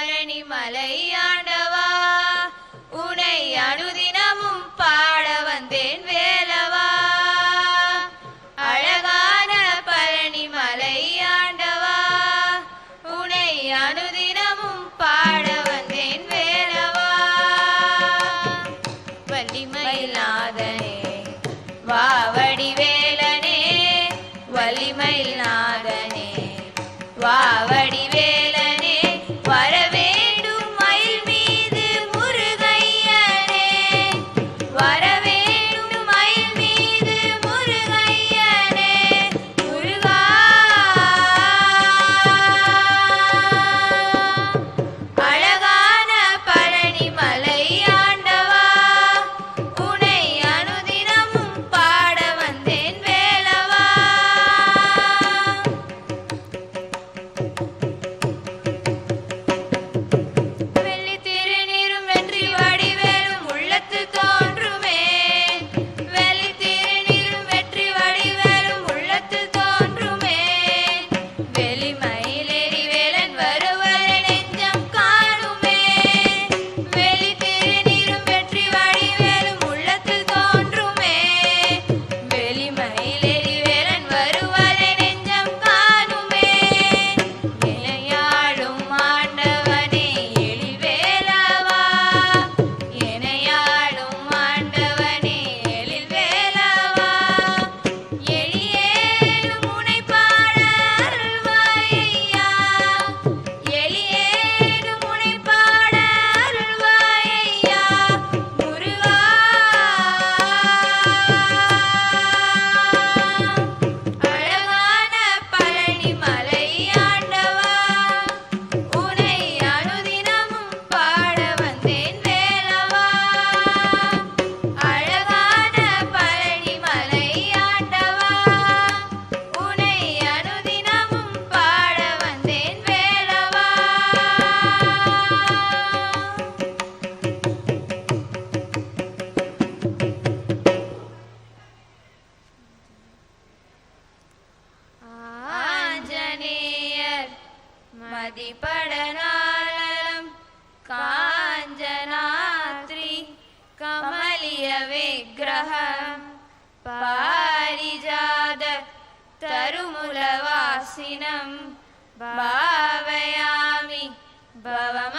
பழனி மலை ஆண்டவா உனை அனுதினமும் பாட வந்தேன் வேலவா. அழகான பழனி மலை ஆண்டவா உனை அனுதினமும் பாட வந்தேன் வேலவா. வள்ளிமயில்நாதனே வாவடி வேலனே வள்ளிமயில்நாதனே வாவடி வேலனே வரவேண்டும் மயில் மீது முருகையனே வரவேண்டும் மயில் மீது முருகையனே முருகா. அழகான பழனி மலை ஆண்டவா உனை அனுதினமும் பாட வந்தேன் வேலவா. வெள்ளி திருநீரும் வெற்றி வடிவேலும் உள்ளத்தில் தோன்றுமே வெள்ளி திருநீரும் வெற்றி வடிவேலும் உள்ளத்தில் தோன்றுமே. வெளிமயிலேறி வேலன் வருவதை நெஞ்சம் காணுமே வெள்ளி திருநீரும் வெற்றி வடிவேலும் உள்ளத்தில் தோன்றுமே. வெளிமயிலேறி வேலன் வருவதை நெஞ்சம் காணுமே. எனையாளும் ஆண்டவனே எழில் வேலவா எனையாளும் ஆண்டவனே எழில் வேலவா. எளியேனும் உனை பாட அருள்வாயையா எளியேனும் உனை பாட அருள்வாயையா முருகா. அழகான பழனி மலை ஆண்டவா உனை அனுதினமும் பாட வந்தேன் வேலவா. அழகான பழனி மலை ஆண்டவா உனை அனுதினமும் பாட வந்தேன் வேலவா. ஆஞ்சநேயர் மதிபடனாலம் காஞ்சனாத்ரி கமலிய விக்கிரகம் பாரிஜாத தருமுலவாசினம் பாவயாமி பவம